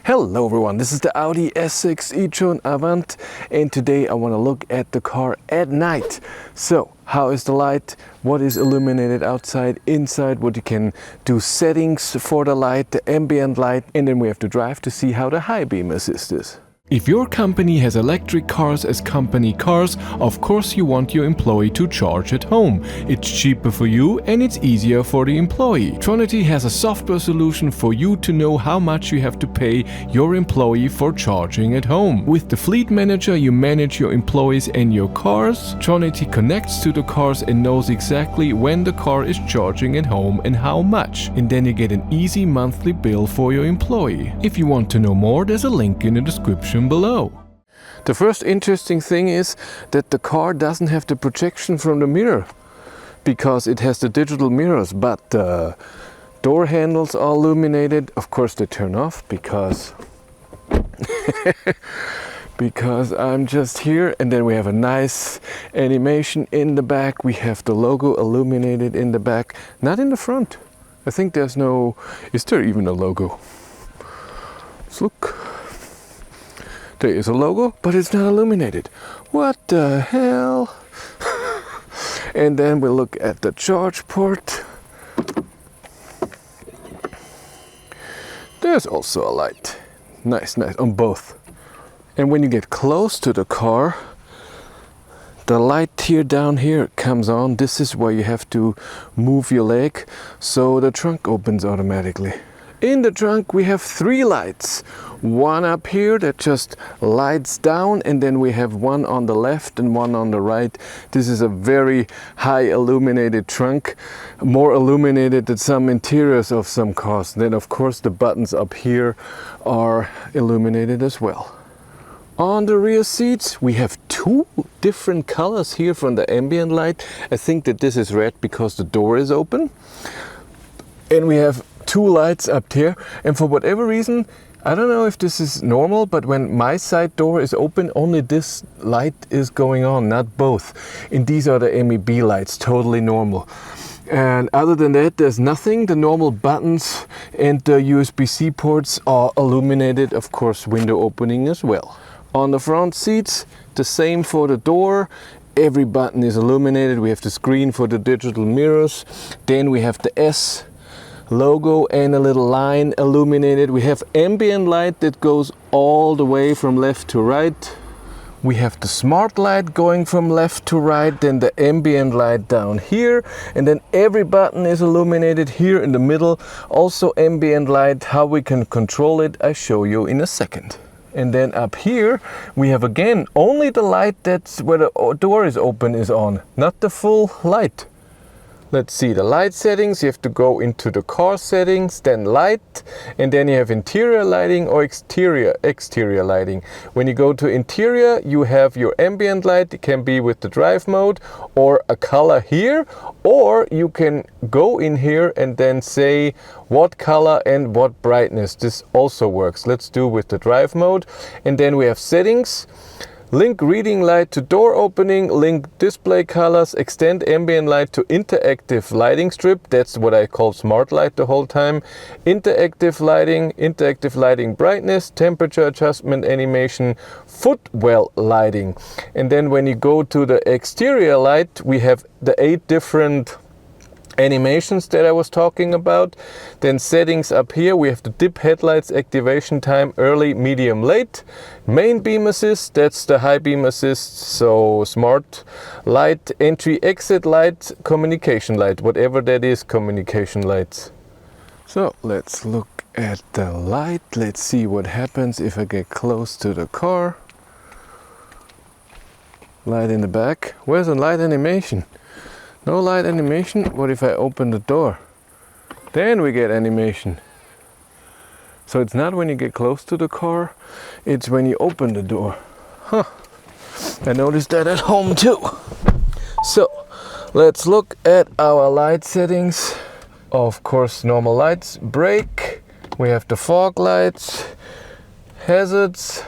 Hello everyone, this is the Audi S6 e-tron Avant, and today I want to look at the car at night. So, how is the light? What is illuminated outside, inside, what you can do settings for the light, the ambient light, and then we have to drive to see how the high beam assist is. If your company has electric cars as company cars, of course you want your employee to charge at home. It's cheaper for you and it's easier for the employee. Tronity has a software solution for you to know how much you have to pay your employee for charging at home. With the Fleet Manager you manage your employees and your cars. Tronity connects to the cars and knows exactly when the car is charging at home and how much. And then you get an easy monthly bill for your employee. If you want to know more, there's a link in the description below. The first interesting thing is that the car doesn't have the projection from the mirror because it has the digital mirrors, but the door handles are illuminated. Of course they turn off because because I'm just here, and then we have a nice animation in the back. We have the logo illuminated in the back, not in the front. I think there's no, is there even a logo? Let's look. There is a logo, but it's not illuminated. What the hell? And then we look at the charge port. There's also a light. Nice, nice, on both. And when you get close to the car, the light here down here comes on. This is where you have to move your leg so the trunk opens automatically. In the trunk we have 3 lights. One up here that just lights down, and then we have one on the left and one on the right. This is a very high illuminated trunk, more illuminated than some interiors of some cars. Then of course the buttons up here are illuminated as well. On the rear seats we have 2 different colors here from the ambient light. I think that this is red because the door is open. And we have 2 lights up here, and for whatever reason, I don't know if this is normal, but when my side door is open, only this light is going on, not both. And these are the MEB lights, totally normal. And other than that, there's nothing. The normal buttons and the USB-C ports are illuminated, of course, window opening as well. On the front seats, the same for the door. Every button is illuminated. We have the screen for the digital mirrors. Then we have the S logo and a little line illuminated. We have ambient light that goes all the way from left to right. We have the smart light going from left to right, then the ambient light down here, and then every button is illuminated here in the middle. Also ambient light. How we can control it I show you in a second. And then up here we have again only the light that's where the door is open is on, not the full light. Let's see the light settings. You have to go into the car settings, then light, and then you have interior lighting or exterior lighting. When you go to interior, you have your ambient light. It can be with the drive mode or a color here, or you can go in here and then say what color and what brightness. This also works. Let's do with the drive mode. And then we have settings. Link reading light to door opening, link display colors, extend ambient light to interactive lighting strip. That's what I call smart light the whole time. Interactive lighting brightness, temperature adjustment animation, footwell lighting. And then when you go to the exterior light, we have the 8 different animations that I was talking about. Then settings up here, we have the dip headlights, activation time, early, medium, late. Main beam assist, that's the high beam assist, so smart light, entry exit light, communication light, whatever that is, communication lights. So let's look at the light. Let's see what happens if I get close to the car. Light in the back. Where's the light animation? No light animation. What if I open the door? Then we get animation. So it's not when you get close to the car, it's when you open the door. Huh. I noticed that at home too. So let's look at our light settings. Of course, normal lights, brake, we have the fog lights, hazards,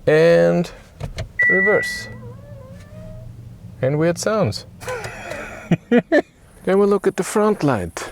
and reverse. And weird sounds. Then we'll look at the front light.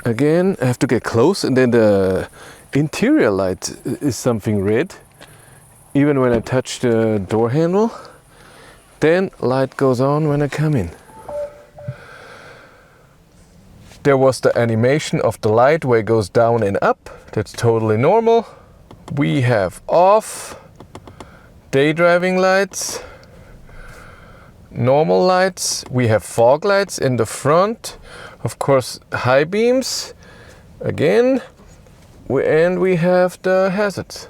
Again, I have to get close, and then the interior light is something red. Even when I touch the door handle, then light goes on when I come in. There was the animation of the light where it goes down and up. That's totally normal. We have off, day driving lights, normal lights. We have fog lights in the front. Of course, high beams again. And we have the hazards.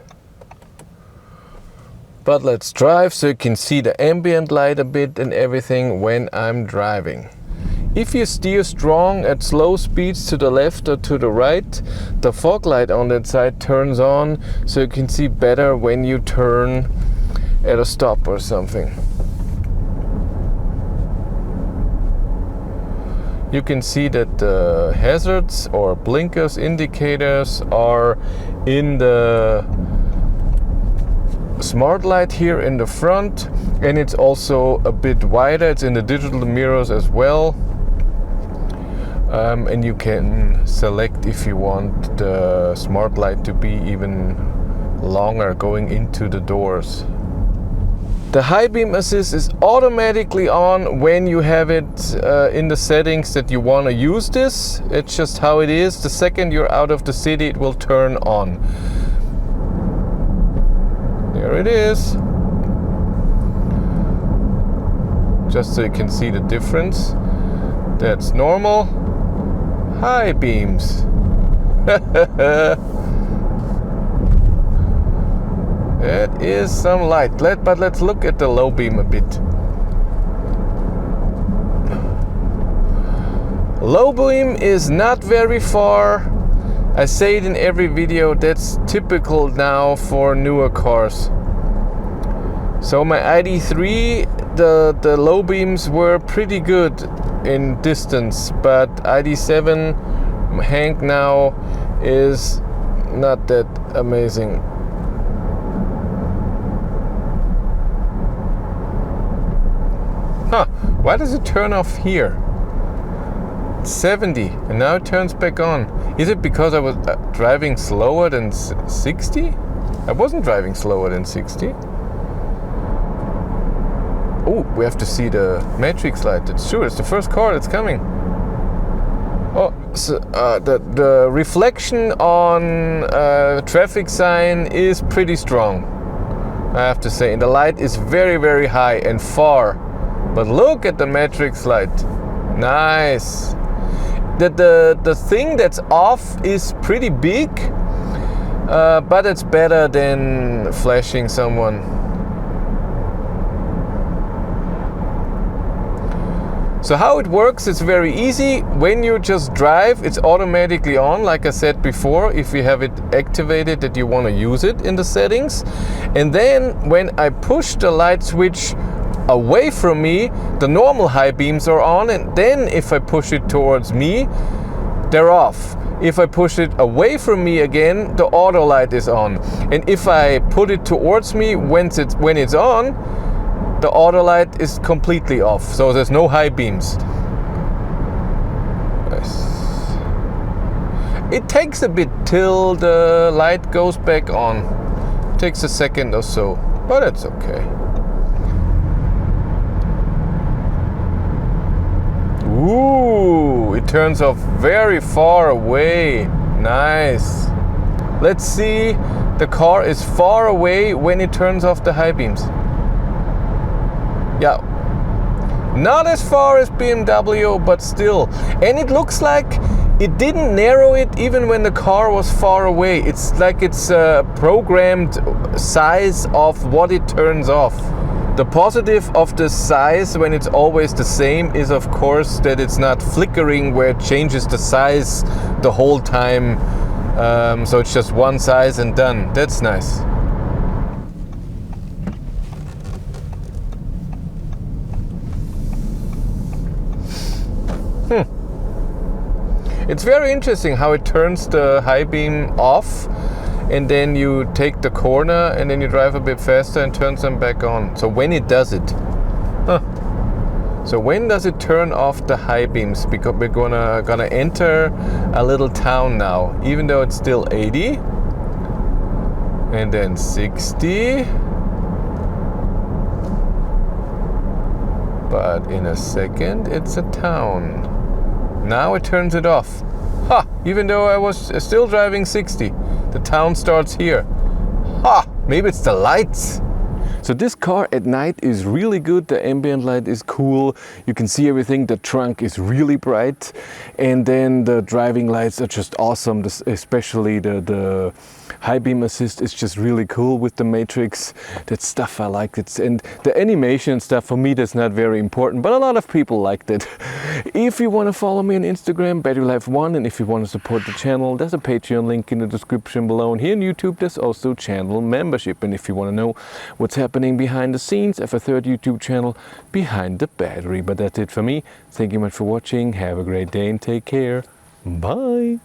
But let's drive so you can see the ambient light a bit and everything when I'm driving. If you steer strong at slow speeds to the left or to the right, the fog light on that side turns on so you can see better when you turn at a stop or something. You can see that the hazards or blinkers indicators are in the smart light here in the front, and it's also a bit wider. It's in the digital mirrors as well. And you can select if you want the smart light to be even longer going into the doors. The high beam assist is automatically on when you have it in the settings that you want to use this. It's just how it is. The second you're out of the city, it will turn on. There it is. Just so you can see the difference. That's normal. High beams. That is some light. But let's look at the low beam a bit. Low beam is not very far. I say it in every video, that's typical now for newer cars. So my ID.3, the low beams were pretty good in distance, but ID.7 Hank now is not that amazing. Huh, why does it turn off here? 70, and now it turns back on. Is it because I was driving slower than 60? I wasn't driving slower than 60. Oh, we have to see the matrix light. That's true, it's the first car that's coming. Oh, so the reflection on traffic sign is pretty strong, I have to say. And the light is very, very high and far. But look at the matrix light. Nice. The thing that's off is pretty big, but it's better than flashing someone. So how it works, it's very easy. When you just drive, it's automatically on, like I said before, if you have it activated that you want to use it in the settings. And then when I push the light switch away from me, the normal high beams are on, and then if I push it towards me, they're off. If I push it away from me again, the auto light is on. And if I put it towards me when it's on, the auto light is completely off. So there's no high beams. Nice. It takes a bit till the light goes back on. It takes a second or so, but it's okay. Ooh, it turns off very far away. Nice. Let's see, the car is far away when it turns off the high beams. Yeah, not as far as BMW, but still. And it looks like it didn't narrow it even when the car was far away. It's like it's a programmed size of what it turns off. The positive of the size when it's always the same is of course that it's not flickering where it changes the size the whole time. So it's just one size and done. That's nice. It's very interesting how it turns the high beam off, and then you take the corner and then you drive a bit faster and turns them back on. So when it does it. Huh. So when does it turn off the high beams? Because we're gonna enter a little town now, even though it's still 80 and then 60. But in a second it's a town. Now it turns it off. Ha! Even though I was still driving 60, the town starts here. Ha! Maybe it's the lights. So this car at night is really good. The ambient light is cool. You can see everything. The trunk is really bright. And then the driving lights are just awesome. Especially the high beam assist is just really cool with the matrix. That stuff I like. And the animation stuff, for me, that's not very important, but a lot of people liked it. If you want to follow me on Instagram, BatteryLife1, and if you want to support the channel, there's a Patreon link in the description below. And here on YouTube, there's also channel membership. And if you want to know what's happening behind the scenes, I have a third YouTube channel, Behind the Battery. But that's it for me. Thank you much for watching. Have a great day and take care. Bye.